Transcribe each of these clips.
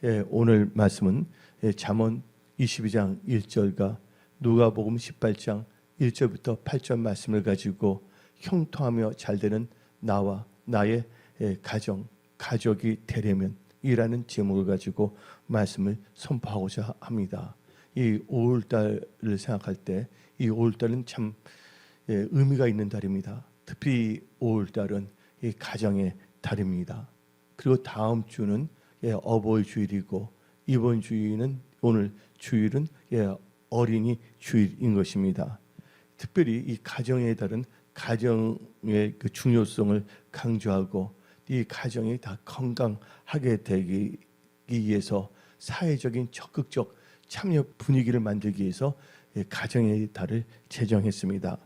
오늘 말씀은 잠언 22장 1절과 누가복음 18장 1절부터 8절 말씀을 가지고 형통하며 잘되는 나와 나의 가족이 되려면 이라는 제목을 가지고 말씀을 선포하고자 합니다. 이 5월달을 생각할 때 이 5월달은 참 의미가 있는 달입니다. 특히 5월달은 이 가정의 달입니다. 그리고 다음 주는 어버이 주일이고 이번 주일은 오늘 주일은 어린이 주일인 것입니다. 특별히 이 가정의 달은 가정의 그 중요성을 강조하고 이 가정이 다 건강하게 되기 위해서 사회적인 적극적 참여 분위기를 만들기 위해서 가정의 달을 제정했습니다.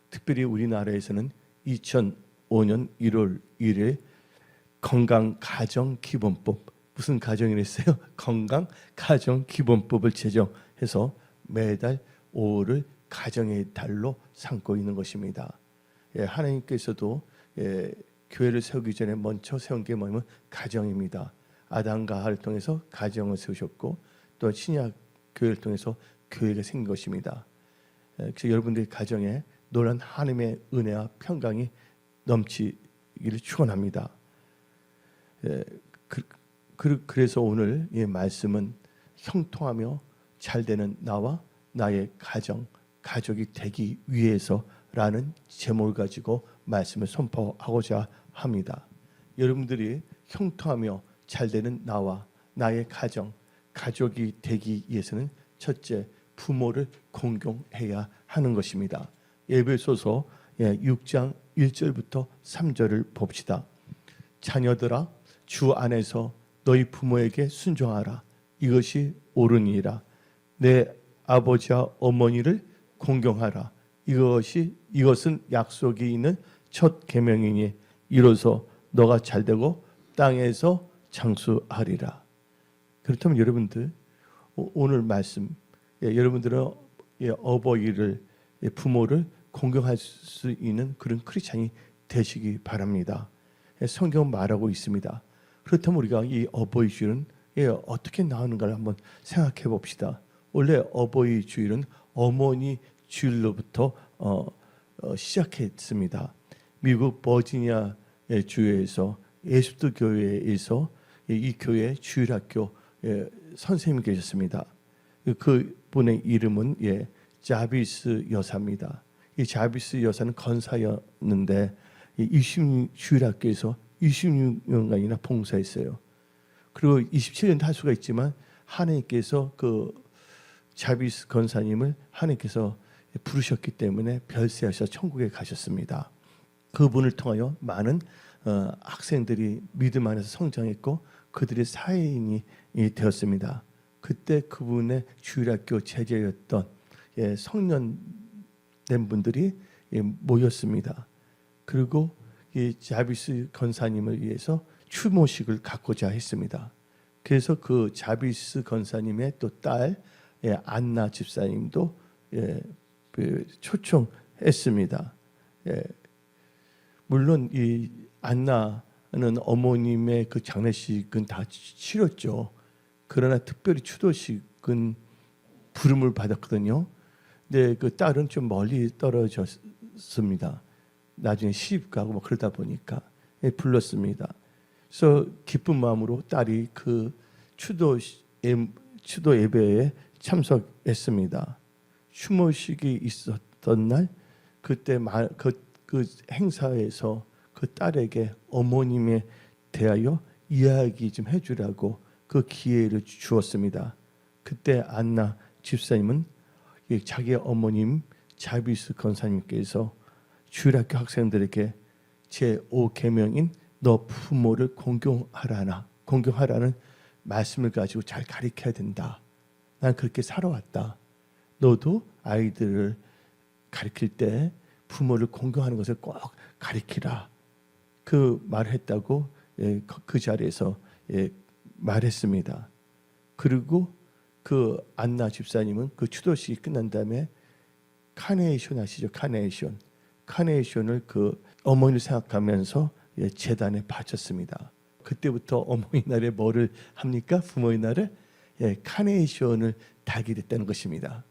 특별히 우리나라에서는 2005년 1월 1일 건강가정기본법, 무슨 가정이랬어요? 건강가정기본법을 제정해서 매달 5월을 가정의 달로 삼고 있는 것입니다. 하나님께서도 교회를 세우기 전에 먼저 세운 게 뭐냐면 가정입니다. 아담과 하와를 통해서 가정을 세우셨고 또 신약 교회를 통해서 교회가 생긴 것입니다. 그래서 여러분들의 가정에 놀란 하나님의 은혜와 평강이 넘치기를 축원합니다. 그래서 오늘 이 말씀은 형통하며 잘되는 나와 나의 가족이 되기 위해서라는 제목을 가지고 말씀을 선포하고자 합니다. 여러분들이 형통하며 잘되는 나와 나의 가족이 되기 위해서는 첫째, 부모를 공경해야 하는 것입니다. 에베소서 6장 1절부터 3절을 봅시다. 자녀들아 주 안에서 너희 부모에게 순종하라. 이것이 옳으니라. 내 아버지와 어머니를 공경하라. 이것은 약속이 있는 첫 계명이니 이로써 너가 잘되고 땅에서 장수하리라. 그렇다면 여러분들 오늘 말씀 여러분들은 어버이를 부모를 공경할 수 있는 그런 크리스찬이 되시기 바랍니다. 성경은 말하고 있습니다. 그렇다면 우리가 이 어버이 주일은 어떻게 나오는가를 한번 생각해 봅시다. 원래 어버이 주일은 어머니 주일로부터 시작했습니다. 미국 버지니아 주에서 예수도 교회에서 이 교회 주일학교 선생님이 계셨습니다. 그분의 이름은 자비스 여사입니다. 이 자비스 여사는 건사였는데 20주일학교에서 26년간이나 봉사했어요. 그리고 27년 할 수가 있지만 하나님께서 그 자비스 건사님을 하나님께서 부르셨기 때문에 별세하셔 천국에 가셨습니다. 그분을 통하여 많은 학생들이 믿음 안에서 성장했고 그들이 사회인이 되었습니다. 그때 그분의 주일학교 제자였던 성년된 분들이 모였습니다. 그리고 이 자비스 건사님을 위해서 추모식을 갖고자 했습니다. 그래서 그 자비스 건사님의 또 딸 안나 집사님도 초청했습니다. 물론 이 안나는 어머님의 그 장례식은 다 치렀죠. 그러나 특별히 추도식은 부름을 받았거든요. 근데 그 딸은 좀 멀리 떨어졌습니다. 나중에 시집 가고 뭐 그러다 보니까 불렀습니다. 그래서 기쁜 마음으로 딸이 그 추도 예배에 참석했습니다. 추모식이 있었던 날 그때 그 행사에서 그 딸에게 어머님에 대하여 이야기 좀 해주라고 그 기회를 주었습니다. 그때 안나 집사님은 자기 어머님 자비스 건사님께서 주일학교 학생들에게 제5계명인 너 부모를 공경하라는 말씀을 가지고 잘 가르쳐야 된다. 난 그렇게 살아왔다. 너도 아이들을 가르칠 때 부모를 공경하는 것을 꼭 가르치라. 그 말을 했다고 그 자리에서 말했습니다. 그리고 그 안나 집사님은 그 추도식이 끝난 다음에 카네이션 아시죠? 카네이션을 그 어머니를 생각하면서 재단에 바쳤습니다. 그때부터 어머니 날에 뭐를 합니까? 부모의 날에 카네이션을 달게 됐다는 것입니다.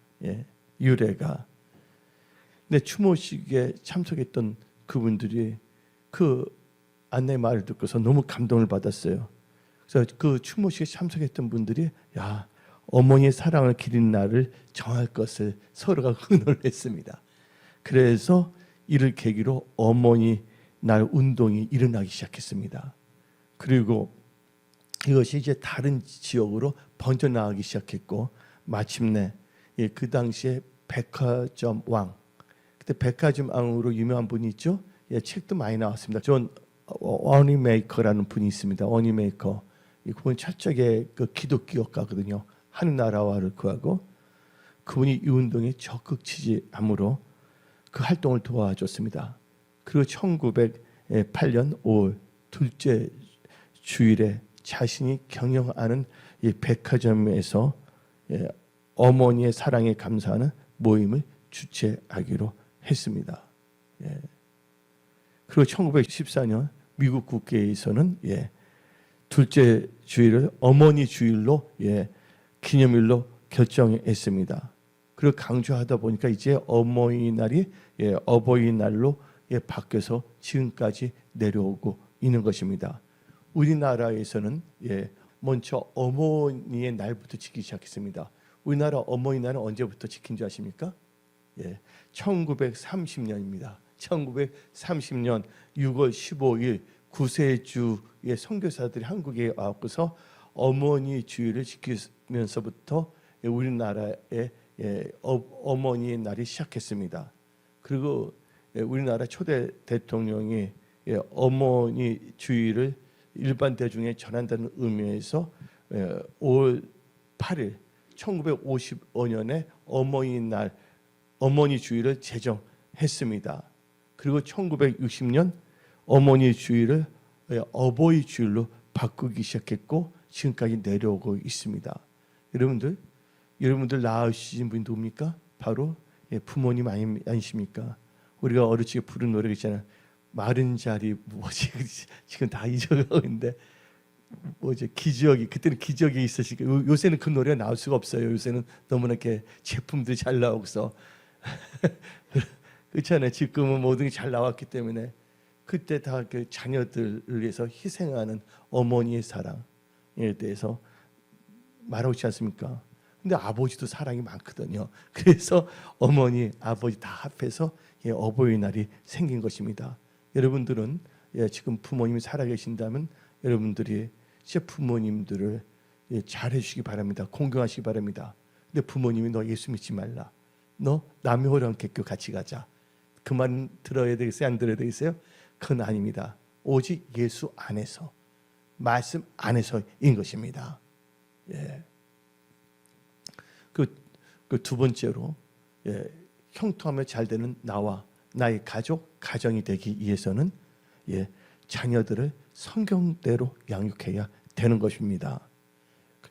유래가. 근데 추모식에 참석했던 그분들이 그 안내 말을 듣고서 너무 감동을 받았어요. 그래서 그 추모식에 참석했던 분들이 어머니의 사랑을 기린 날을 정할 것을 서로가 의논을 했습니다. 그래서 이를 계기로 어머니 날 운동이 일어나기 시작했습니다. 그리고 이것이 이제 다른 지역으로 번져나가기 시작했고 마침내 그 당시에 백화점 왕, 그때 백화점 왕으로 유명한 분이 있죠. 책도 많이 나왔습니다. 존 워니메이커라는 분이 있습니다. 워니메이커. 그분 철저하게 그 기독교가거든요. 하늘나라와를 구하고 그분이 이 운동에 적극 지지함으로 그 활동을 도와줬습니다. 그리고 1908년 5월 둘째 주일에 자신이 경영하는 이 백화점에서 어머니의 사랑에 감사하는 모임을 주최하기로 했습니다. 그리고 1914년 미국 국회에서는 둘째 주일을 어머니 주일로 기념일로 결정했습니다. 그리고 강조하다 보니까 이제 어머니날이 어버이날로 바뀌어서 지금까지 내려오고 있는 것입니다. 우리나라에서는 먼저 어머니의 날부터 지키기 시작했습니다. 우리나라 어머니날은 언제부터 지킨 줄 아십니까? 1930년입니다. 1930년 6월 15일 구세주의 선교사들이 한국에 와서 어머니 주일을 지키면서부터 우리나라의 어머니의 날이 시작했습니다. 그리고 우리나라 초대 대통령이 어머니 주일을 일반 대중에 전한다는 의미에서 5월 8일 1955년에 어머니날 어머니 주일을 제정했습니다. 그리고 1960년 어머니 주일을 어버이 주일로 바꾸기 시작했고 지금까지 내려오고 있습니다. 여러분들 낳으신 분이 누굽니까? 바로 부모님 아니십니까? 우리가 어릴 적에 부른 노래가 있잖아요. 마른 자리 뭐지? 지금 다 잊어가고 있는데 뭐지? 기저귀. 그때는 기저귀 있으시고 요새는 그 노래가 나올 수가 없어요. 요새는 너무나 이렇게 제품들이 잘 나오고서 그렇잖아요. 지금은 모든 게 잘 나왔기 때문에 그때 다 그 자녀들을 위해서 희생하는 어머니의 사랑에 대해서 말하고 있지 않습니까? 근데 아버지도 사랑이 많거든요. 그래서 어머니, 아버지 다 합해서 어버이날이 생긴 것입니다. 여러분들은 지금 부모님이 살아계신다면 여러분들이 진짜 부모님들을 잘해주시기 바랍니다. 공경하시기 바랍니다. 근데 부모님이 너 예수 믿지 말라. 너 남의 호랑개교 같이 가자. 그 말 들어야 되겠어요? 안 들어야 되겠어요? 그건 아닙니다. 오직 예수 안에서, 말씀 안에서인 것입니다. 그 두 번째로 형통하며 잘 되는 나와 나의 가정이 되기 위해서는 자녀들을 성경대로 양육해야 되는 것입니다.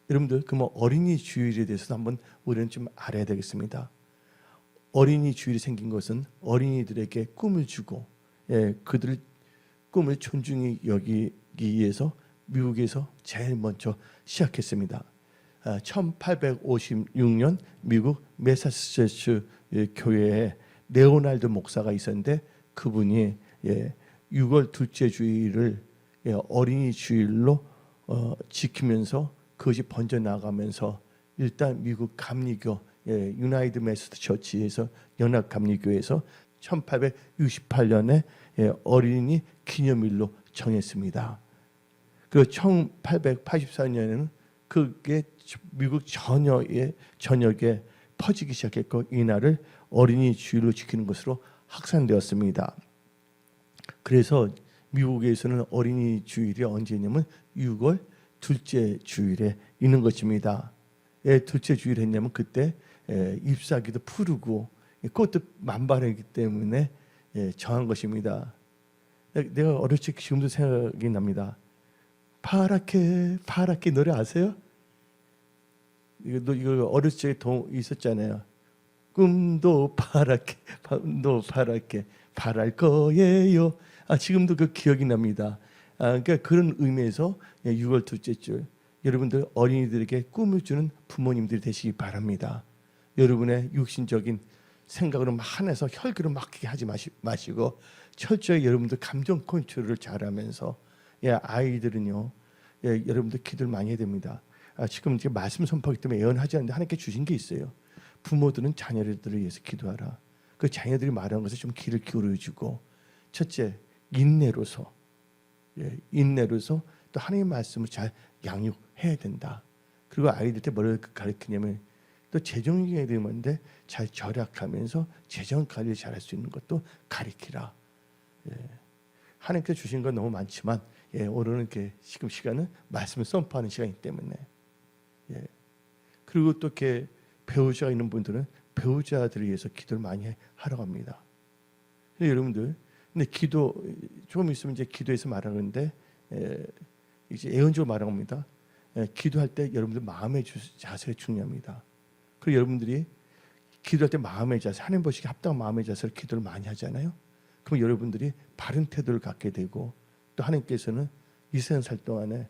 여러분들 그러면 어린이 주일에 대해서 한번 우리는 좀 알아야 되겠습니다. 어린이 주일이 생긴 것은 어린이들에게 꿈을 주고 그들의 꿈을 존중히 여기기 위해서 미국에서 제일 먼저 시작했습니다. 1856년 미국 매사추세츠 교회에 레오날드 목사가 있었는데 그분이 6월 둘째 주일을 어린이 주일로 지키면서 그것이 번져나가면서 일단 미국 감리교 유나이드 메소드 처치에서 연합 감리교에서 1868년에 어린이 기념일로 정했습니다. 그리고 1884년에는 그게 미국 전역에 퍼지기 시작했고 이날을 어린이 주일로 지키는 것으로 확산되었습니다. 그래서 미국에서는 어린이 주일이 언제냐면 6월 둘째 주일에 있는 것입니다. 둘째 주일 했냐면 그때 잎사귀도 푸르고 꽃도 만발하기 때문에 정한 것입니다. 내가 어릴 적 지금도 생각이 납니다. 파랗게 파랗게 노래 아세요? 이거 어릴 적에 있었잖아요. 꿈도 파랗게 밤도 파랗게 바랄 거예요. 지금도 그 기억이 납니다. 그러니까 그런 의미에서 6월 둘째 주 여러분들 어린이들에게 꿈을 주는 부모님들이 되시기 바랍니다. 여러분의 육신적인 생각으로 한해서 혈기로 막히게 하지 마시고 철저히 여러분들 감정 컨트롤을 잘하면서 아이들은요 여러분들 기도를 많이 해야 됩니다. 지금 이제 말씀 선포하기 때문에 예언하지 않는데 하나님께 주신 게 있어요. 부모들은 자녀들을 위해서 기도하라. 그 자녀들이 말하는 것에 좀 귀를 기울여주고 첫째 인내로서 인내로서 또 하나님의 말씀을 잘 양육해야 된다. 그리고 아이들한테 뭐를 가르치냐면 또 재정이 되는데 잘 절약하면서 재정 관리를 잘할 수 있는 것도 가르치라. 하나님께서 주신 건 너무 많지만 오늘은 이렇게 지금 시간은 말씀을 선포하는 시간이기 때문에 그리고 또 이렇게 배우자가 있는 분들은 배우자들을 위해서 기도를 많이 하라고 합니다. 여러분들 근데 기도 조금 있으면 이제 기도에서 말하는데 이제 예언적으로 말하는 겁니다. 기도할 때 여러분들 마음의 자세가 중요합니다. 그리고 여러분들이 기도할 때 마음의 자세, 하나님 보시기에 합당한 마음의 자세로 기도를 많이 하잖아요. 그럼 여러분들이 바른 태도를 갖게 되고 또 하나님께서는 이 세상 살 동안에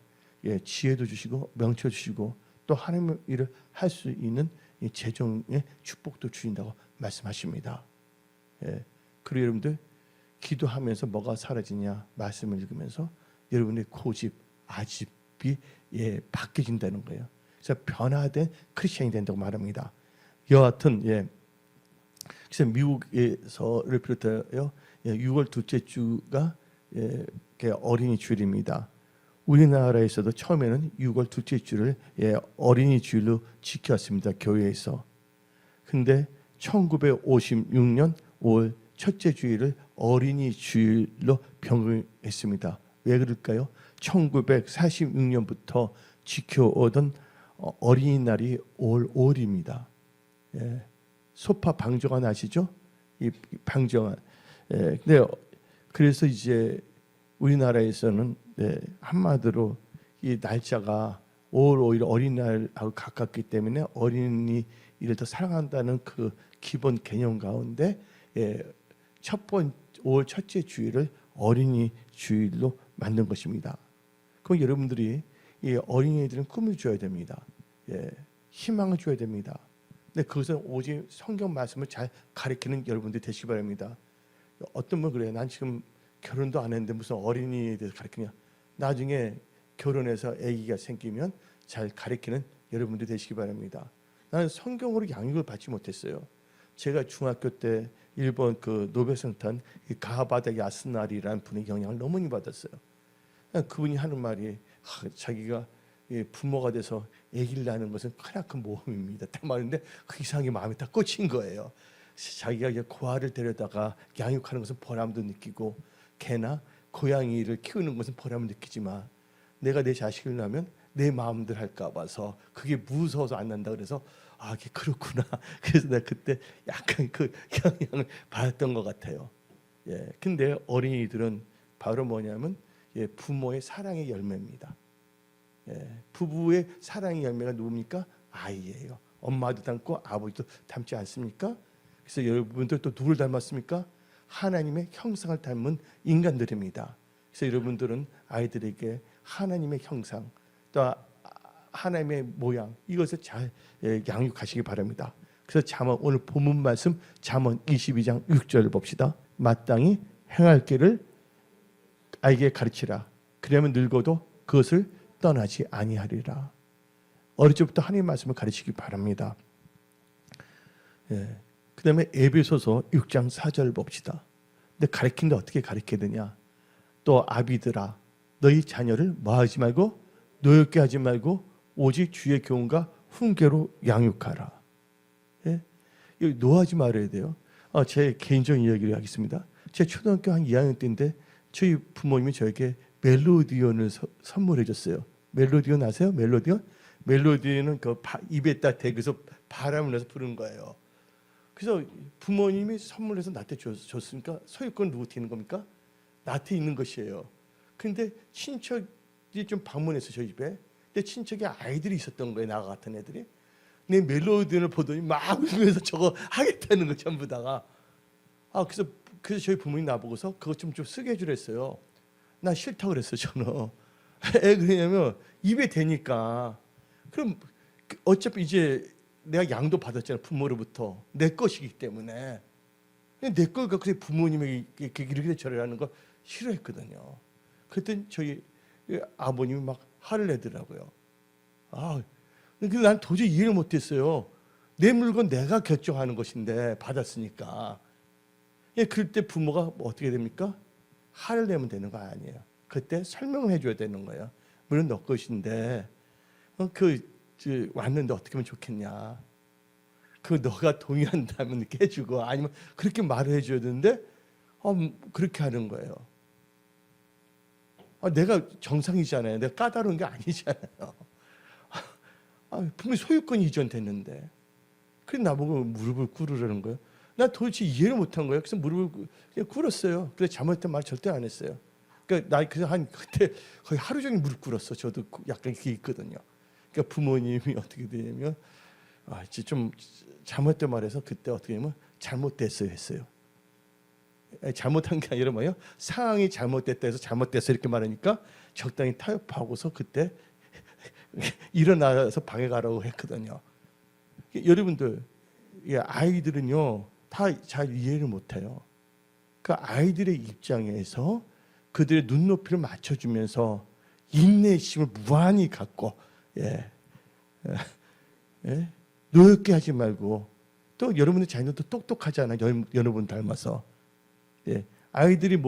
지혜도 주시고 명철 주시고 또 하나님의 일을 할 수 있는 이 재정의 축복도 주신다고 말씀하십니다. 그리고 여러분들 기도하면서 뭐가 사라지냐 말씀을 읽으면서 여러분의 고집, 아집이 바뀌어진다는 거예요. 그래서 변화된 크리스천이 된다고 말합니다. 여하튼 그래서 미국에서를 비롯하여 6월 둘째 주가 어린이 주일입니다. 우리나라에서도 처음에는 6월 둘째 주를 어린이 주일로 지켰습니다. 교회에서. 근데 1956년 5월 첫째 주일을 어린이 주일로 변경했습니다. 왜 그럴까요? 1946년부터 지켜오던 어린이날이 5월 5일입니다. 소파 방정환 아시죠? 이 방정환. 근데 그래서 이제 우리나라에서는 한마디로 이 날짜가 5월 5일 어린이날하고 가깝기 때문에 어린이를 더 사랑한다는 그 기본 개념 가운데 첫 번째 5월 첫째 주일을 어린이 주일로 만든 것입니다. 그럼 여러분들이 이 어린이들은 꿈을 줘야 됩니다. 희망을 줘야 됩니다. 근데 그것은 오직 성경 말씀을 잘 가르치는 여러분들이 되시기 바랍니다. 어떤 분 그래요. 난 지금 결혼도 안 했는데 무슨 어린이에 대해서 가르치냐. 나중에 결혼해서 아기가 생기면 잘 가르치는 여러분들이 되시기 바랍니다. 나는 성경으로 양육을 받지 못했어요. 제가 중학교 때 일본 그 노벨상 탄 가하바다 야스나리라는 분의 영향을 너무 많이 받았어요. 그분이 하는 말이 자기가 부모가 돼서 아기를 낳는 것은 크나큰 모험입니다. 딱 말인데 그 이상하게 마음에 딱 꽂힌 거예요. 자기가 고아를 데려다가 양육하는 것은 보람도 느끼고 개나 고양이를 키우는 것은 보람을 느끼지만 내가 내 자식을 낳으면 내 마음대로 할까 봐서 그게 무서워서 안 난다 그래서 이게 그렇구나. 그래서 내가 그때 약간 그 영향을 받았던 것 같아요. 근데 어린이들은 바로 뭐냐면 부모의 사랑의 열매입니다. 부부의 사랑의 열매가 누굽니까? 아이예요. 엄마도 닮고 아버지도 닮지 않습니까? 그래서 여러분들 또 누굴 닮았습니까? 하나님의 형상을 닮은 인간들입니다. 그래서 여러분들은 아이들에게 하나님의 형상 또 하나님의 모양 이것을 잘 양육하시기 바랍니다. 그래서 잠언 오늘 본문 말씀 잠언 22장 6절을 봅시다. 마땅히 행할 길을 아이에게 가르치라. 그러면 늙어도 그것을 떠나지 아니하리라. 어릴 적부터 하나님의 말씀을 가르치기 바랍니다. 그 다음에 에베소서 6장 4절 봅시다. 근데 가르치는데 어떻게 가르쳐야 되냐. 또 아비들아 너희 자녀를 뭐하지 말고 노엽게 하지 말고 오직 주의 교훈과 훈계로 양육하라. 여기 노하지 말아야 돼요. 제 개인적인 이야기를 하겠습니다. 제 초등학교 한 2학년 때인데 저희 부모님이 저에게 멜로디언을 선물해 줬어요. 멜로디언 아세요? 멜로디언? 멜로디언은 그 입에다 대고서 바람을 내서 부르는 거예요. 그래서 부모님이 선물해서 나한테 줬으니까 소유권 누구 있는 겁니까? 나한테 있는 것이에요. 근데 친척이 좀 방문해서 저희 집에 근데 친척이 아이들이 있었던 거예요. 나 같은 애들이. 내 멜로디언을 보더니 막 울면서 저거 하겠다는 거 전부 다가. 그래서 저희 부모님 나보고서 그것 좀 쓰게 해주랬어요. 나 싫다고 그랬어요. 저는. 그러냐면 입에 대니까 그럼 어차피 이제 내가 양도 받았잖아요. 부모로부터. 내 것이기 때문에. 내 걸 갖고 부모님이 이렇게 저래 하는 거 싫어했거든요. 그랬더니 저희 아버님이 막 화를 내더라고요. 근데 난 도저히 이해를 못했어요. 내 물건 내가 결정하는 것인데 받았으니까. 그럴 때 부모가 뭐 어떻게 됩니까? 화를 내면 되는 거 아니에요. 그때 설명을 해줘야 되는 거예요. 물론 너 것인데 왔는데 어떻게 하면 좋겠냐. 너가 동의한다면 이렇게 해주고 아니면 그렇게 말을 해줘야 되는데 그렇게 하는 거예요. 내가 정상이잖아요. 내가 까다로운 게 아니잖아요. 분명히 소유권이 이전됐는데 그래 나보고 무릎을 꿇으라는 거예요. 나 도대체 이해를 못한 거예요. 그래서 무릎을 그냥 꿇었어요. 그래서 잘못된 말 절대 안 했어요. 그러니까 나 그래서 그때 거의 하루 종일 무릎 꿇었어. 저도 약간 그게 있거든요. 그러니까 부모님이 어떻게 되냐면 좀 잘못된 말해서 그때 어떻게 하면 잘못됐어요 했어요. 잘못한 게 아니라 뭐예요? 상황이 잘못됐다 해서 잘못됐어 이렇게 말하니까 적당히 타협하고서 그때 일어나서 방에 가라고 했거든요. 여러분들 아이들은요 다 잘 이해를 못해요. 그 아이들의 입장에서 그들의 눈높이를 맞춰주면서 인내심을 무한히 갖고 노엽게 하지 말고 또 여러분의 자녀도 똑똑하잖아요. 여러분 닮아서 아이들이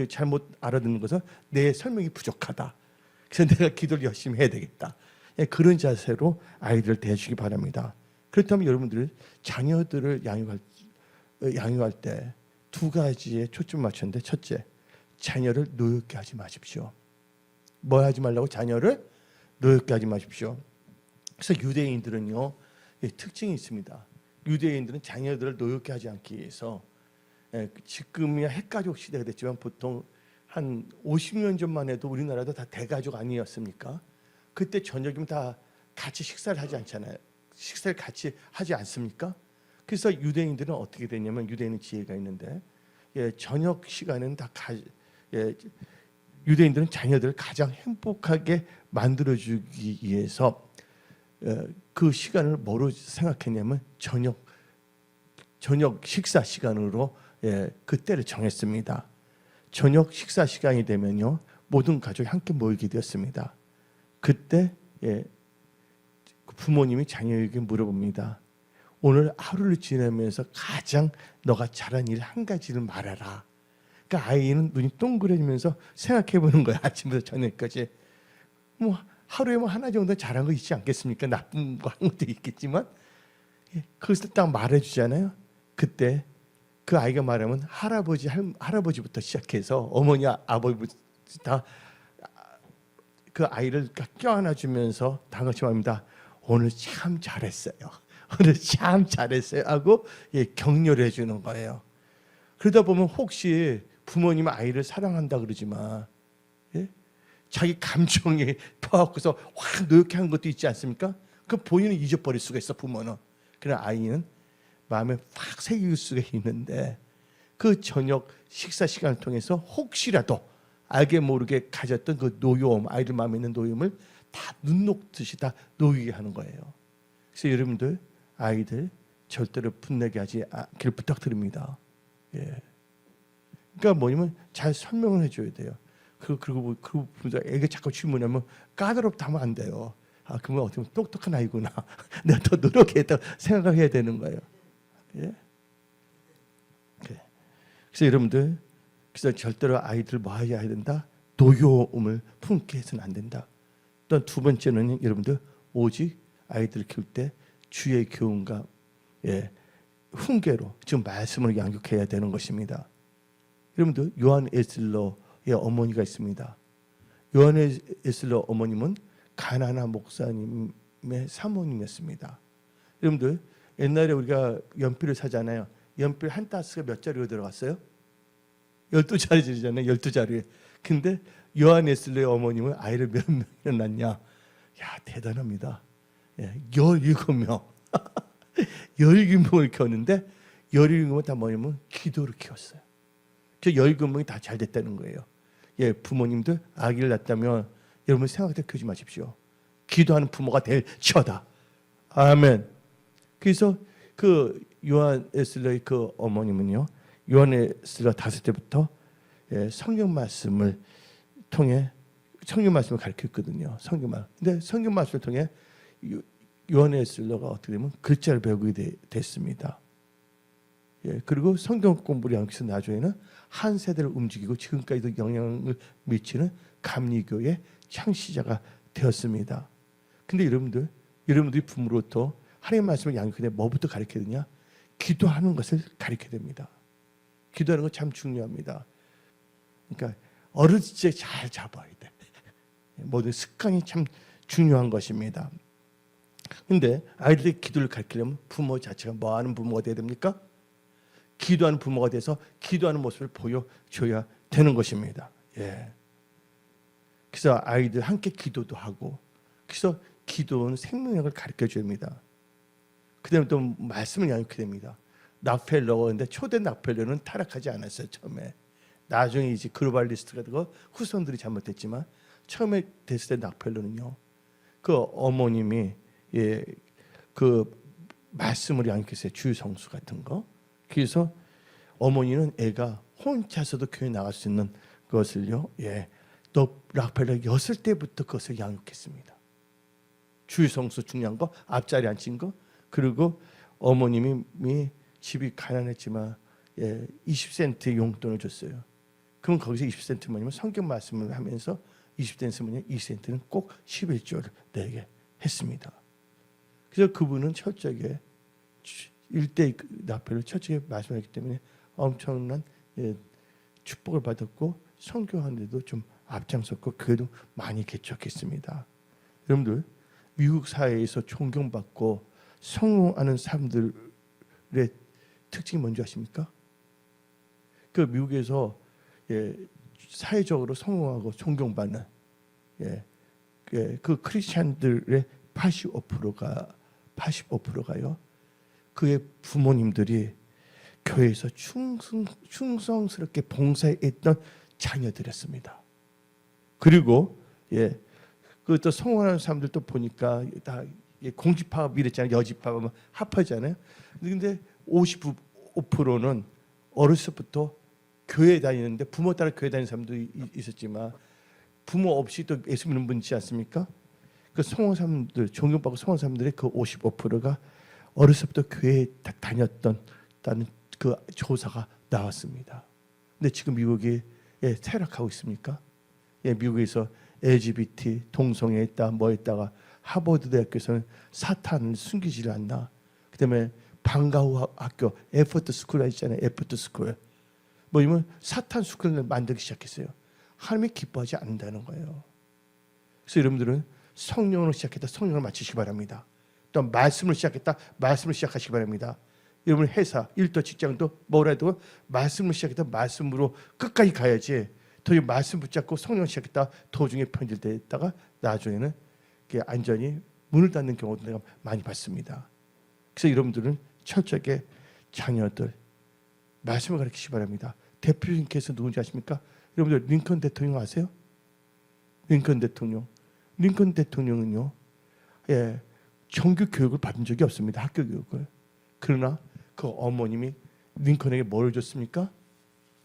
잘못 알아듣는 것은 내 설명이 부족하다. 그래서 내가 기도를 열심히 해야 되겠다. 그런 자세로 아이들을 대해주기 바랍니다. 그렇다면 여러분들 자녀들을 양육할 때 두 가지에 초점 맞췄는데 첫째, 자녀를 노엽게 하지 마십시오. 뭐 하지 말라고? 자녀를 노엽게 하지 마십시오. 그래서 유대인들은요 특징이 있습니다. 유대인들은 자녀들을 노엽게 하지 않기 위해서 지금이야 핵가족 시대가 됐지만 보통 한 50년 전만 해도 우리나라도 다 대가족 아니었습니까? 그때 저녁이면 다 같이 식사를 하지 않잖아요. 식사를 같이 하지 않습니까? 그래서 유대인들은 어떻게 되냐면 유대인은 지혜가 있는데 저녁 시간은 다 유대인들은 자녀들을 가장 행복하게 만들어주기 위해서 그 시간을 뭐로 생각했냐면 저녁 식사 시간으로 그 때를 정했습니다. 저녁 식사 시간이 되면요 모든 가족이 함께 모이게 되었습니다. 그때 부모님이 자녀에게 물어봅니다. 오늘 하루를 지내면서 가장 너가 잘한 일 한 가지를 말해라. 그러니까 아이는 눈이 동그래지면서 생각해보는 거야. 아침부터 저녁까지. 뭐 하루에 뭐 하나 정도 잘한 거 있지 않겠습니까? 나쁜 거 한 것도 있겠지만 그것을 딱 말해주잖아요. 그때 그 아이가 말하면 할아버지부터 시작해서 어머니 아버지 다 그 아이를 껴안아주면서 다같이 말합니다. 오늘 참 잘했어요. 오늘 참 잘했어요 하고 격려를 해주는 거예요. 그러다 보면 혹시 부모님은 아이를 사랑한다 그러지만 자기 감정에 퍼갖고서 확 노랗게 한 것도 있지 않습니까? 그 본인은 잊어버릴 수가 있어. 부모는. 그러나 아이는 마음에 확 새길 수가 있는데 그 저녁 식사 시간을 통해서 혹시라도 알게 모르게 가졌던 그 노여움, 아이들 마음에 있는 노여움을 다 눈 녹듯이 다 녹이게 하는 거예요. 그래서 여러분들 아이들 절대로 분내게 하지 않기를 부탁드립니다. 그러니까 뭐냐면 잘 설명을 해줘야 돼요. 그리고 애가 자꾸 질문하면 까다롭다 하면 안 돼요. 그러면 어떻게 보면 똑똑한 아이구나. 내가 더 노력했다 생각을 해야 되는 거예요. 그래서 여러분들 그래서 절대로 아이들 뭐 해야 된다? 노여움을 품게 해서는 안 된다. 또 두 번째는 여러분들 오직 아이들을 키울 때 주의 교훈과 훈계로 지금 말씀을 양육해야 되는 것입니다. 여러분들 요한 에슬러의 어머니가 있습니다. 요한 에슬러 어머님은 가나나 목사님의 사모님이었습니다. 여러분들 옛날에 우리가 연필을 사잖아요. 연필 한 따스가 몇 자리로 들어갔어요? 12자리잖아요. 12자리. 근데 요한 에슬러의 어머님은 아이를 몇 명이나 낳냐? 야, 대단합니다. 17명. 17명을 키웠는데 17명은 다 뭐냐면 기도로 키웠어요. 그 17명이 다 잘 됐다는 거예요. 예, 부모님들 아기를 낳았다면 여러분 생각대 그러지 마십시오. 기도하는 부모가 될 처다. 아멘. 그래서 그 요한 에슬러의 그 어머님은요, 요한 에슬러 5세부터 예, 성경 말씀을 통해 성경 말씀을 가르쳤거든요. 성경만. 근데 성경 말씀을 통해 요한 에슬러가 어떻게 되면 글자를 배우게 됐습니다. 예, 그리고 성경 공부를 양식해서 나중에는 한 세대를 움직이고 지금까지도 영향을 미치는 감리교의 창시자가 되었습니다. 근데 여러분들이 부모로부터 하나님의 말씀을 양육할 때 뭐부터 가르쳐야 되냐? 기도하는 것을 가르쳐야 됩니다. 기도하는 거 참 중요합니다. 그러니까 어렸을 때 잘 잡아야 돼. 모든 습관이 참 중요한 것입니다. 근데 아이들에게 기도를 가르치려면 부모 자체가 뭐하는 부모가 돼야 됩니까? 기도하는 부모가 돼서 기도하는 모습을 보여줘야 되는 것입니다. 예. 그래서 아이들 함께 기도도 하고, 그래서 기도는 생명력을 가르쳐줘야 됩니다. 그 다음에 또 말씀을 양육해야 됩니다. 락펠러인데 초대 락펠러는 타락하지 않았어요. 처음에. 나중에 이제 글로벌리스트가 되고 후손들이 잘못했지만 처음에 됐을 때 락펠러는요, 그 어머님이 예, 그 말씀을 양육했어요. 주성수 같은 거. 그래서 어머니는 애가 혼자서도 교회 나갈 수 있는 것을요, 예, 또 락펠러 6때부터 그것을 양육했습니다. 주성수 중요한 거, 앞자리 앉힌 거, 그리고 어머님이 집이 가난했지만 예, 20센트 용돈을 줬어요. 그럼 거기서 20센트 뭐냐면 성경 말씀을 하면서 20센트 뭐냐, 2센트는 꼭 11조를 내게 했습니다. 그래서 그분은 철저하게 일대 락펠러 철저하게 말씀했기 때문에 엄청난 예, 축복을 받았고 선교하는데도 좀 앞장섰고 교회도 많이 개척했습니다. 여러분들 미국 사회에서 존경받고 성공하는 사람들의 특징이 뭔지 아십니까? 그 미국에서 예, 사회적으로 성공하고 존경받는 예, 그 크리스찬들의 85%가요. 그의 부모님들이 교회에서 충성스럽게 봉사했던 자녀들이었습니다. 그리고 예, 그또 성공하는 사람들도 보니까 다 공집합 이랬잖아요. 여집합 합하잖아요. 근데 55%는 어렸을 때부터 교회 다니는데 부모 따라 교회 다니는 사람도 있었지만 부모 없이 또 예수 믿는 분 있지 않습니까? 그 성공 사람들, 존경받고 성공 사람들의 그 55%가 어렸을 때부터 교회에 다녔다는 그 조사가 나왔습니다. 근데 지금 미국이 예, 퇴락하고 있습니까? 예, 미국에서 LGBT 동성애했다 뭐 했다가 하버드 대학교에서는 사탄을 숨기지를 않나. 그다음에 방과후 학교 에포트 스쿨 있잖아요. 에포트 스쿨. 뭐냐면 사탄 스쿨을 만들기 시작했어요. 하나님이 기뻐하지 않는다는 거예요. 그래서 여러분들은 성령으로 시작했다 성령을 마치시기 바랍니다. 또 말씀을 시작했다 말씀을 시작하시기 바랍니다. 여러분 회사, 일도 직장도 뭐라도 말씀을 시작했다 말씀으로 끝까지 가야지. 도저히 말씀 붙잡고 성령 시작했다 도중에 편질됐다가 나중에는 안전히 문을 닫는 경우도 내가 많이 봤습니다. 그래서 여러분들은 철저하게 자녀들 말씀을 가르치시기 바랍니다. 대표님께서 누군지 아십니까? 여러분들 링컨 대통령 아세요? 링컨 대통령은요, 예, 정규 교육을 받은 적이 없습니다. 학교 교육을. 그러나 그 어머님이 링컨에게 뭘 줬습니까?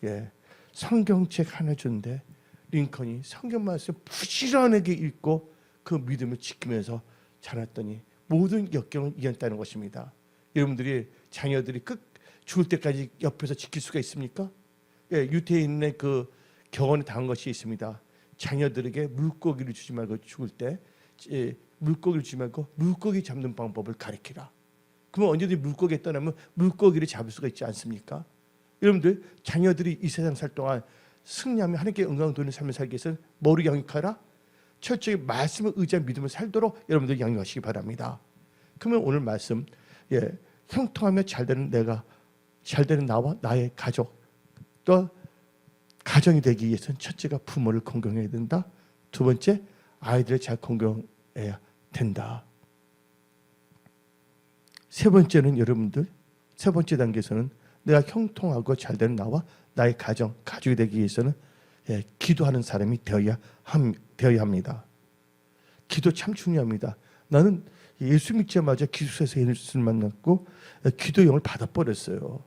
예, 성경책 하나 줬는데 링컨이 성경 말씀 부지런하게 읽고 그 믿음을 지키면서 자랐더니 모든 역경을 이겼다는 것입니다. 여러분들이 자녀들이 죽을 때까지 옆에서 지킬 수가 있습니까? 예, 유태인의 그 경험을 당한 것이 있습니다. 자녀들에게 물고기를 주지 말고 죽을 때 예, 물고기를 주지 말고 물고기 잡는 방법을 가르치라. 그러면 언제든지 물고기에 떠나면 물고기를 잡을 수가 있지 않습니까? 여러분들 자녀들이 이 세상 살 동안 승리하며 하나님께 영광 돌리는 삶을 살기 위해서는 뭐를 양육하라? 철저히 말씀을 의지한 믿음을 살도록 여러분들 양육하시기 바랍니다. 그러면 오늘 말씀 예, 형통하며 잘되는 내가 잘되는 나와 나의 가족 또 가정이 되기 위해서는 첫째가 부모를 공경해야 된다. 두 번째 아이들을 잘 공경해야 된다. 세 번째는 여러분들 세 번째 단계에서는 내가 형통하고 잘되는 나와 나의 가족이 되기 위해서는 기도하는 사람이 되어야 합니다. 기도 참 중요합니다. 나는 예수 믿자마자 기숙사에서 예수를 만났고 기도 영을 받아버렸어요.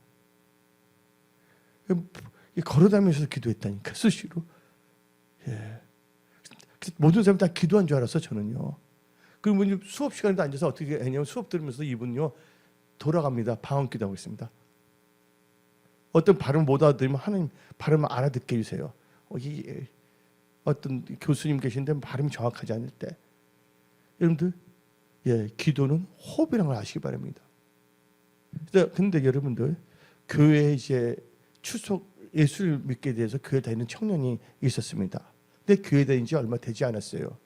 걸어다니면서 기도했다니까 수시로. 모든 사람이 다 기도한 줄 알았어 저는요. 그러면 수업 시간에도 앉아서 어떻게 했냐면 수업 들으면서 이분요 돌아갑니다. 방언 기도하고 있습니다. 어떤 발음 못 알아들으면 하나님 발음을 알아듣게 해주세요. 어떤 교수님 계신데 발음이 정확하지 않을 때 여러분들 기도는 호흡이라는 걸 아시기 바랍니다. 근데 여러분들 교회에 이제 추석 예수를 믿게 돼서 교회 다니는 청년이 있었습니다. 근데 교회 다닌 지 얼마 되지 않았어요.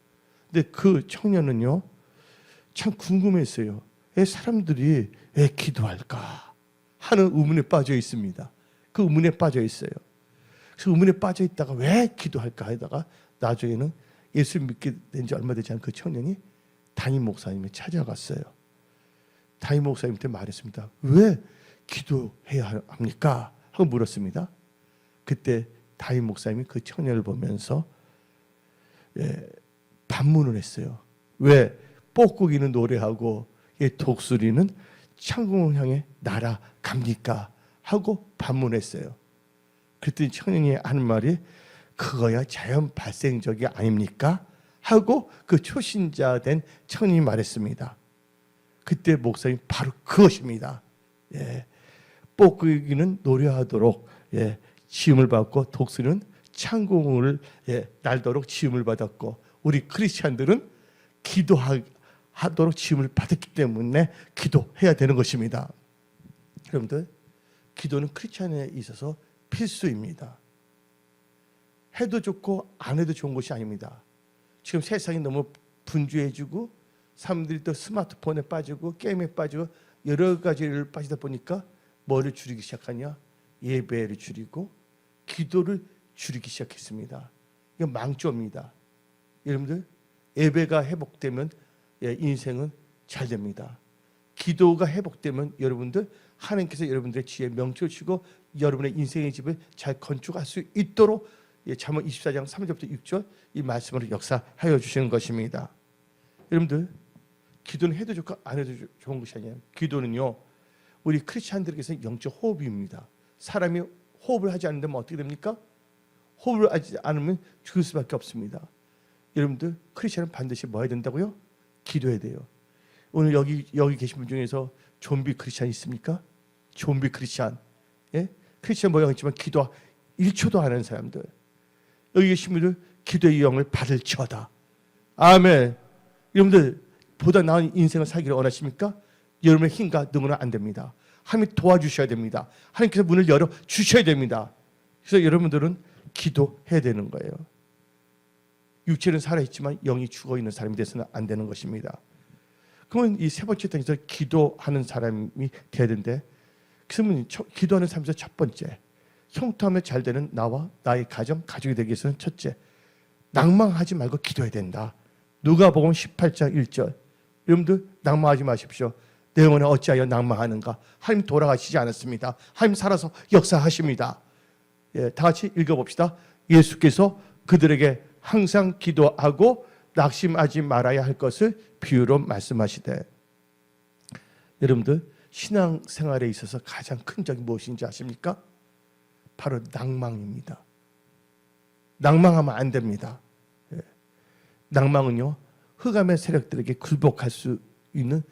근데 그 청년은요 참 궁금했어요. 왜 사람들이 왜 기도할까 하는 의문에 빠져 있습니다. 그 의문에 빠져 있어요. 그래서 의문에 빠져 있다가 왜 기도할까 하다가 나중에는 예수를 믿게 된 지 얼마 되지 않은 그 청년이 담임 목사님을 찾아갔어요. 담임 목사님한테 말했습니다. 왜 기도해야 합니까? 하고 물었습니다. 그때 담임 목사님이 그 청년을 보면서 반문을 했어요. 왜 뻐꾸기는 노래하고 독수리는 창공을 향해 날아갑니까? 하고 반문했어요. 그랬더니 청년이 하는 말이 그거야 자연 발생적이 아닙니까? 하고 그 초신자 된 청년이 말했습니다. 그때 목사님 바로 그것입니다. 뻐꾸기는 노래하도록 지음을 받고 독수리는 창공을 날도록 지음을 받았고 우리 크리스찬들은 기도하도록 지음을 받았기 때문에 기도해야 되는 것입니다. 여러분들 기도는 크리스찬에 있어서 필수입니다. 해도 좋고 안 해도 좋은 것이 아닙니다. 지금 세상이 너무 분주해지고 사람들이 또 스마트폰에 빠지고 게임에 빠지고 여러 가지를 빠지다 보니까 뭐를 줄이기 시작하냐? 예배를 줄이고 기도를 줄이기 시작했습니다. 이건 망조입니다. 여러분들 예배가 회복되면 인생은 잘 됩니다. 기도가 회복되면 여러분들 하나님께서 여러분들의 지혜 명철 주시고 여러분의 인생의 집을 잘 건축할 수 있도록 잠언 24장 3절부터 6절 이 말씀으로 역사하여 주시는 것입니다. 여러분들 기도는 해도 좋고 안 해도 좋은 것이 아니에요. 기도는요 우리 크리스찬들에게서 영적 호흡입니다. 사람이 호흡을 하지 않는다면 어떻게 됩니까? 호흡을 하지 않으면 죽을 수밖에 없습니다. 여러분들 크리스찬은 반드시 뭐 해야 된다고요? 기도해야 돼요. 오늘 여기 계신 분 중에서 좀비 크리스찬 있습니까? 좀비 크리스찬. 크리스찬 모양 있지만 기도 1초도 안 하는 사람들. 여기 계신 분들 기도의 영을 받을 처다. 아멘. 여러분들 보다 나은 인생을 살기를 원하십니까? 여러분의 힘과 능력은 안 됩니다. 하나님이 도와주셔야 됩니다. 하나님께서 문을 열어 주셔야 됩니다. 그래서 여러분들은 기도해야 되는 거예요. 육체는 살아있지만 영이 죽어있는 사람이 돼서는 안 되는 것입니다. 그러면 이 세 번째 단에서 기도하는 사람이 돼야 되는데 그러면 기도하는 삶에서 첫 번째 형통하며 잘 되는 나와 나의 가족이 되기 위해서는 첫째 낭망하지 말고 기도해야 된다. 누가복음 18장 1절 여러분들 낭망하지 마십시오. 내 영혼에 어찌하여 낭망하는가? 하나님 돌아가시지 않았습니다. 하나님 살아서 역사하십니다. 다 같이 읽어봅시다. 예수께서 그들에게 항상 기도하고 낙심하지 말아야 할 것을 비유로 말씀하시되 여러분들 신앙생활에 있어서 가장 큰 적이 무엇인지 아십니까? 바로 낭망입니다. 낭망하면 안 됩니다. 낭망은요 흑암의 세력들에게 굴복할 수 있는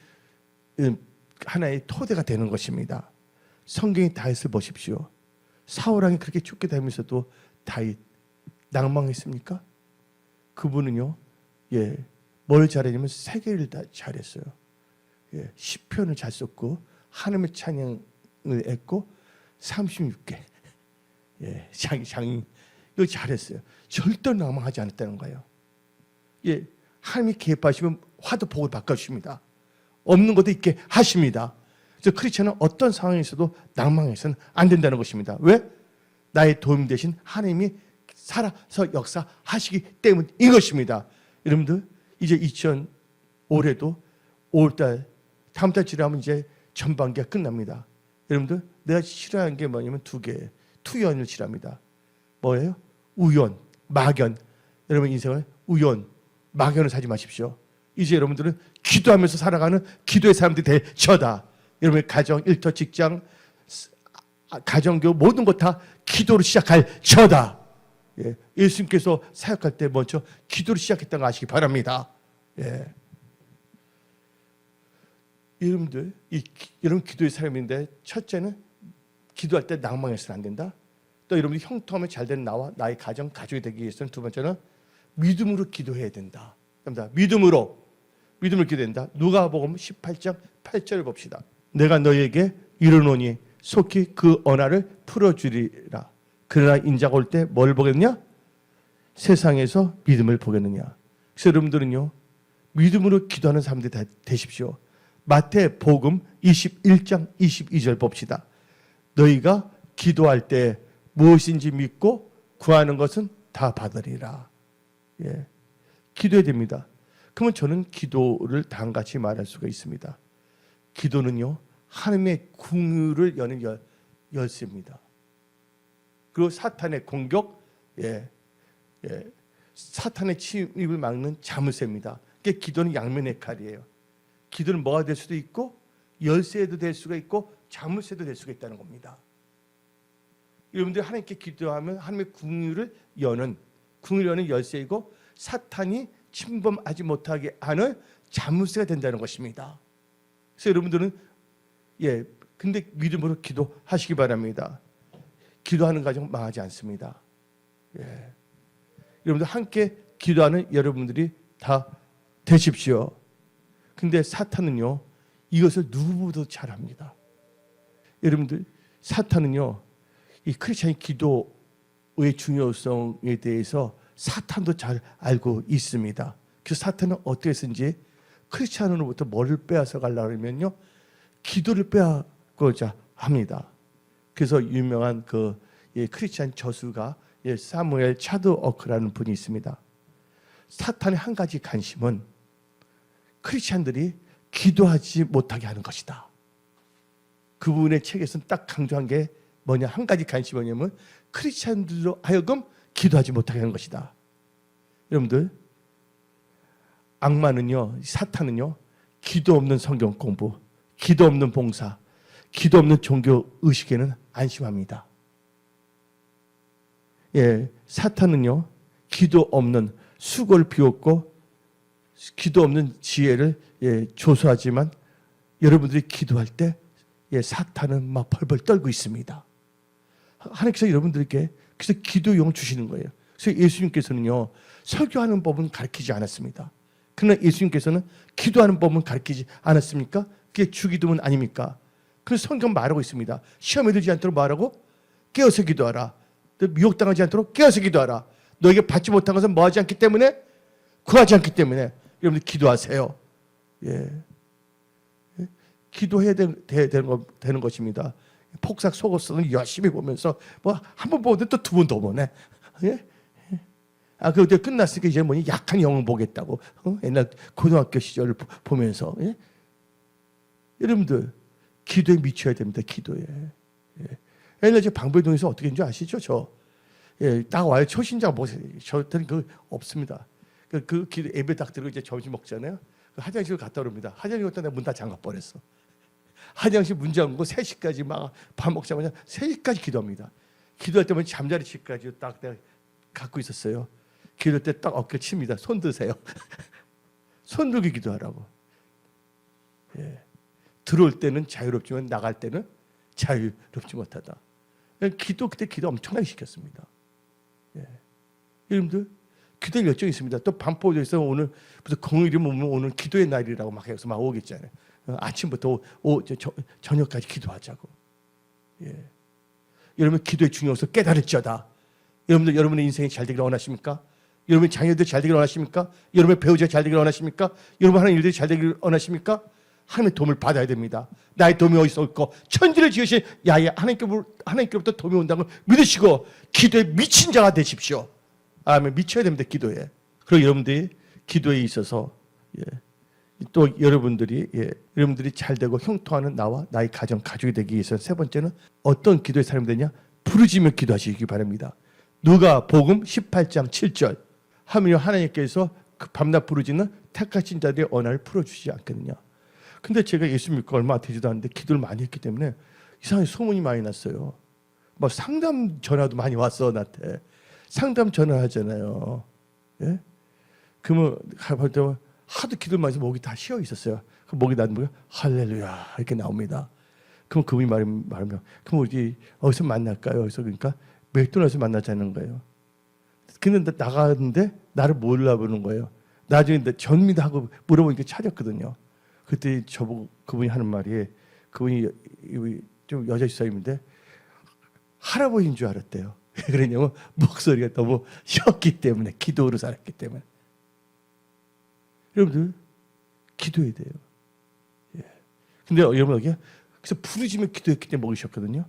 하나의 토대가 되는 것입니다. 성경의 다윗을 보십시오. 사울왕이 그렇게 쫓겨다니면서도 다윗 낭망했습니까? 그분은요 뭘 잘했냐면 세계를 다 잘했어요. 시편을 잘 썼고 하나님의 찬양을 했고 36개 장인 이거 잘했어요. 절대 낭망하지 않았다는 거예요. 하나님이 개입하시면 화도 복을 바꿔주십니다. 없는 것도 있게 하십니다. 그래서 크리스천은 어떤 상황에 있어도 낭망해서는 안 된다는 것입니다. 왜? 나의 도움 되신 하나님이 살아서 역사하시기 때문인 것입니다. 여러분들 이제 올해도 5월달 다음 달 지나면 이제 전반기가 끝납니다. 여러분들 내가 싫어하는 게 뭐냐면 두 개예요. 투연을 싫어합니다. 뭐예요? 우연, 막연. 여러분 인생을 우연, 막연을 사지 마십시오. 이제 여러분들은 기도하면서 살아가는 기도의 사람들이 될 저다. 여러분의 가정, 일터, 직장, 가정교 모든 것 다 기도로 시작할 저다. 예. 예수님께서 사역할 때 먼저 기도로 시작했다는 거 아시기 바랍니다. 예. 여러분들, 여러분 기도의 사람인데 첫째는 기도할 때 낭망해서는 안 된다. 또 여러분이 형통하면 잘 되는 나와 나의 가정, 가족이 되기 위해서는 두 번째는 믿음으로 기도해야 된다. 믿음으로 기도된다. 누가복음 18장 8절을 봅시다. 내가 너희에게 이르노니 속히 그 언화를 풀어주리라. 그러나 인자가 올 때 뭘 보겠느냐? 세상에서 믿음을 보겠느냐. 그래서 여러분들은요, 믿음으로 기도하는 사람들이 되십시오. 마태복음 21장 22절 봅시다. 너희가 기도할 때 무엇인지 믿고 구하는 것은 다 받으리라. 예, 기도해야 됩니다. 그러면 저는 기도를 다음같이 말할 수가 있습니다. 기도는요, 하나님의 궁유를 여는 열쇠입니다. 그리고 사탄의 공격, 사탄의 침입을 막는 자물쇠입니다. 그러니까 기도는 양면의 칼이에요. 기도는 뭐가 될 수도 있고 열쇠도 될 수가 있고 자물쇠도 될 수가 있다는 겁니다. 여러분들이 하나님께 기도하면 하나님의 궁유를 여는 열쇠이고 사탄이 침범하지 못하게 하는 자물쇠가 된다는 것입니다. 그래서 여러분들은 근데 믿음으로 기도하시기 바랍니다. 기도하는 가정 망하지 않습니다. 여러분들 함께 기도하는 여러분들이 다 되십시오. 근데 사탄은요, 이것을 누구보다 잘합니다. 여러분들, 사탄은요, 이 크리스찬의 기도의 중요성에 대해서 사탄도 잘 알고 있습니다. 그래서 사탄은 어떻게 쓰는지 크리스찬으로부터 뭐를 빼앗아 가려고 하면요, 기도를 빼앗고자 합니다. 그래서 유명한 크리스찬 저수가 사무엘 차드워크라는 분이 있습니다. 사탄의 한 가지 관심은 크리스찬들이 기도하지 못하게 하는 것이다. 그분의 책에서는 딱 강조한 게 뭐냐, 한 가지 관심이 뭐냐면 크리스찬들로 하여금 기도하지 못하게 하는 것이다. 여러분들, 악마는요, 사탄은요, 기도 없는 성경 공부, 기도 없는 봉사, 기도 없는 종교 의식에는 안심합니다. 사탄은요, 기도 없는 수고를 비웠고 기도 없는 지혜를 조소하지만 여러분들이 기도할 때 사탄은 막 벌벌 떨고 있습니다. 하나님께서 여러분들에게 그래서 기도용 주시는 거예요. 그래서 예수님께서는요, 설교하는 법은 가르치지 않았습니다. 그러나 예수님께서는 기도하는 법은 가르치지 않았습니까? 그게 주기도문 아닙니까? 그래서 성경 말하고 있습니다. 시험에 들지 않도록 말하고 깨어서 기도하라. 미혹당하지 않도록 깨어서 기도하라. 너에게 받지 못한 것은 뭐하지 않기 때문에? 구하지 않기 때문에. 여러분들 기도하세요. 기도해야 되는 것입니다. 폭삭 속았어는 열심히 보면서 뭐 한 번 보는데 또 두 번 더 보네. 그때 끝났으니까 이제 뭐니 약한 영을 보겠다고. 옛날 고등학교 시절을 보면서. 여러분들 기도에 미쳐야 됩니다. 기도에. 옛날 제 방배동에서 어떻게 했는지 아시죠? 딱 와요. 초신자 뭐 저한테는 그 없습니다. 그 기도 예배 딱 들고 이제 점심 먹잖아요. 화장실 갔다 오릅니다. 화장실 갔다 내가 문 다 잠가 버렸어. 화장실 문 잠그고 3시까지 막 밥 먹자마자 3시까지 기도합니다. 기도할 때면 잠자리 치까지 딱 내가 갖고 있었어요. 기도할 때 딱 어깨 칩니다. 손 드세요. 손 들고 기도하라고. 들어올 때는 자유롭지만 나갈 때는 자유롭지 못하다. 그때 기도 엄청나게 시켰습니다. 여러분들 기도의 열정이 있습니다. 또 반포도에서 오늘 무슨 공휴일이면 오늘 기도의 날이라고 막 해서 막 오겠잖아요. 아침부터 저녁까지 기도하자고. 여러분 기도의 중요성을 깨달을지어다. 여러분들 여러분의 인생이 잘 되기를 원하십니까? 여러분의 자녀들 잘 되기를 원하십니까? 여러분의 배우자가 잘 되기를 원하십니까? 여러분 하는 일들이 잘 되기를 원하십니까? 하나님의 도움을 받아야 됩니다. 나의 도움이 어디서 올까? 천지를 지으신 야야 하나님께로부터 도움이 온다는 걸 믿으시고 기도에 미친 자가 되십시오. 아멘. 미쳐야 됩니다. 기도에. 그리고 여러분들이 기도에 있어서 또 여러분들이 잘 되고 형통하는 나와 나의 가족이 되기 위해서 세 번째는 어떤 기도의 사람이 되냐? 부르짖으며 기도하시기 바랍니다. 누가복음 18장 7절. 하나님께서 그 밤낮 부르짖는 택하신 자들의 언어를 풀어주시지 않거든요. 근데 제가 예수 믿고 얼마 되지도 않는데 기도를 많이 했기 때문에 이상하게 소문이 많이 났어요. 막 상담 전화도 많이 왔어. 나한테 상담 전화하잖아요. 예? 그러면 할 때 하도 기도를 많이 해서 목이 다 쉬어 있었어요. 그 목이 나면 할렐루야 이렇게 나옵니다. 그럼 그분이 말하면 그럼 우리 어디서 만날까요? 그래서 그러니까 맥도날드에서 만나자는 거예요. 근데 나가는데 나를 몰라보는 거예요. 나중에 전미도 하고 물어보니까 찾았거든요. 그때 저보고 그분이 하는 말이, 그분이 좀 여자 집사님인데 할아버지인 줄 알았대요. 왜 그러냐면 목소리가 너무 쉬었기 때문에, 기도로 살았기 때문에. 여러분들 기도해야 돼요. 예. 근데 여러분 여기 그래서 부르짖으며 기도했기 때문에 목이 쉬었거든요.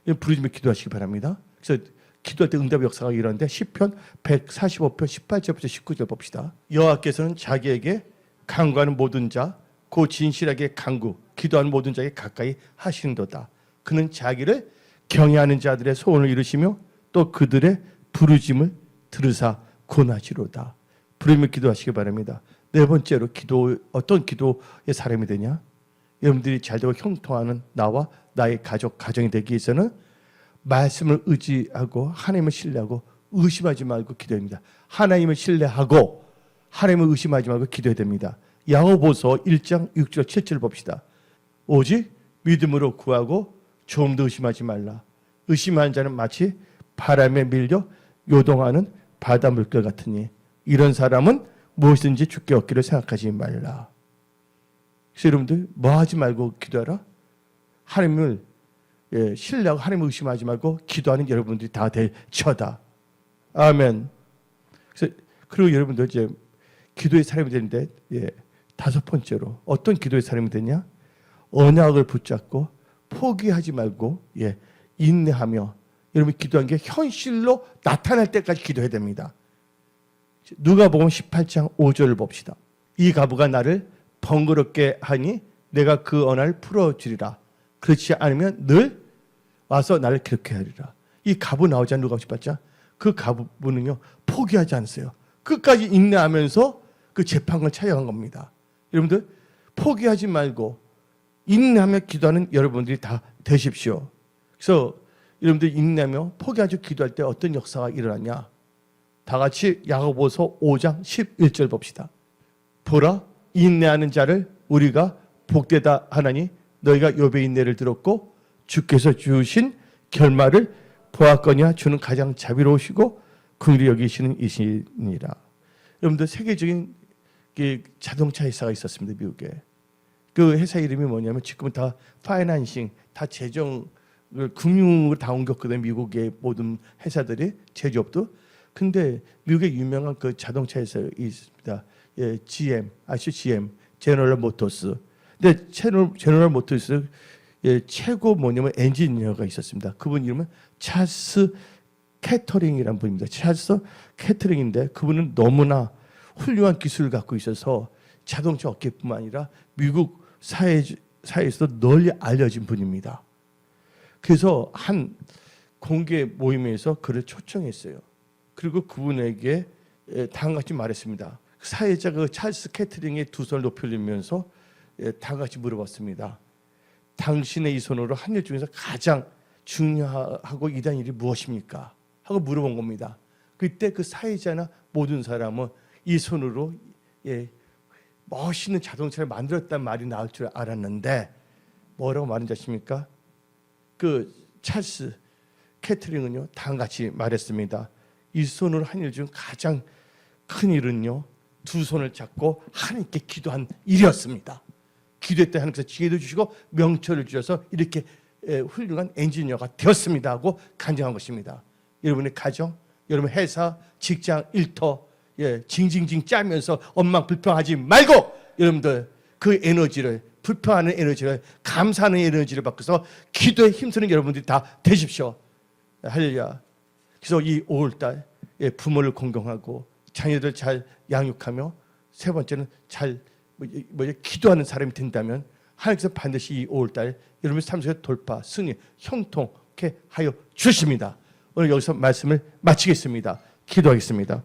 부르짖으며 기도하시기 바랍니다. 그래서 기도할 때 응답의 역사가 일어나는데 시편 145편 18절부터 19절 봅시다. 여호와께서는 자기에게 간구하는 모든 자, 고 진실하게 간구, 기도하는 모든 자에게 가까이 하시는도다. 그는 자기를 경외하는 자들의 소원을 이루시며 또 그들의 부르짐을 들으사 권하시로다. 부르짖으며 기도하시기 바랍니다. 네 번째로 어떤 기도의 사람이 되냐? 여러분들이 잘되고 형통하는 나와 나의 가정이 되기 위해서는 말씀을 의지하고 하나님을 신뢰하고 의심하지 말고 기도합니다. 하나님을 신뢰하고 하나님을 의심하지 말고 기도해야 됩니다. 야고보서 1장 6절 7절 봅시다. 오직 믿음으로 구하고 조금도 의심하지 말라. 의심하는 자는 마치 바람에 밀려 요동하는 바다 물결 같으니 이런 사람은 무엇이든지 주께 얻기를 생각하지 말라. 그래서 여러분들 뭐 하지 말고 기도하라? 하나님을 신뢰하고 하나님을 의심하지 말고 기도하는 여러분들이 다 될 처다. 아멘. 그리고 여러분들 이제 기도의 사람이 되는데 다섯 번째로 어떤 기도의 사람이 되냐? 언약을 붙잡고 포기하지 말고 인내하며 여러분 기도한 게 현실로 나타날 때까지 기도해야 됩니다. 누가복음 18장 5절을 봅시다. 이 가부가 나를 번거롭게 하니 내가 그 언약을 풀어주리라. 그렇지 않으면 늘 와서 나를 기록해 하리라. 이 가부 나오지 누가 18장? 그 가부는요 포기하지 않았어요. 끝까지 인내하면서 그 재판을 찾아간 겁니다. 여러분들 포기하지 말고 인내하며 기도하는 여러분들이 다 되십시오. 그래서 여러분들 인내하며 포기하지 기도할 때 어떤 역사가 일어나냐? 다 같이 야고보서 5장 11절 봅시다. 보라, 인내하는 자를 우리가 복되다 하나니 너희가 욥의 인내를 들었고 주께서 주신 결말을 보았거니와 주는 가장 자비로우시고 긍휼히 여기시는 이시니라. 여러분들 세계적인 자동차 회사가 있었습니다. 미국에. 그 회사 이름이 뭐냐면 지금은 다 파이낸싱, 다 재정을 금융으로 다 옮겼거든요. 미국의 모든 회사들이 제조업도. 근데 미국의 유명한 그 자동차 회사가 있습니다. GM, 아시죠? GM, 제너럴 모터스. 근데 제너럴 모터스 최고 뭐냐면 엔지니어가 있었습니다. 그분 이름은 찰스 캐터링이라는 분입니다. 찰스 캐터링인데 그분은 너무나 훌륭한 기술을 갖고 있어서 자동차 업계뿐만 아니라 미국 사회에서도 널리 알려진 분입니다. 그래서 한 공개 모임에서 그를 초청했어요. 그리고 그분에게 다음과 같이 말했습니다. 사회자 그 찰스 캐터링의 두 손을 높이 올리면서 다음과 같이 물어봤습니다. 당신의 이 손으로 한 일 중에서 가장 중요하고 이단 일이 무엇입니까? 하고 물어본 겁니다. 그때 그 사회자나 모든 사람은 이 손으로 멋있는 자동차를 만들었다는 말이 나올 줄 알았는데 뭐라고 말인지 아십니까? 그 찰스 캐터링은요 다음과 같이 말했습니다. 이 손으로 한 일 중 가장 큰 일은요 두 손을 잡고 하나님께 기도한 일이었습니다. 기도할 때 하나님께서 지혜도 주시고 명철을 주셔서 이렇게 훌륭한 엔지니어가 되었습니다 하고 간증한 것입니다. 여러분의 가정, 여러분 회사, 직장, 일터 징징징 짜면서 엉망 불평하지 말고 여러분들 그 에너지를 불평하는 에너지를 감사하는 에너지를 바꿔서 기도에 힘쓰는 여러분들이 다 되십시오. 할렐루야. 그래서 이 5월달 부모를 공경하고 자녀들 잘 양육하며 세 번째는 잘 기도하는 사람이 된다면 하나님께서 반드시 이 5월달 여러분의 삶 속에 돌파, 승리, 형통케 하여 주십니다. 오늘 여기서 말씀을 마치겠습니다. 기도하겠습니다.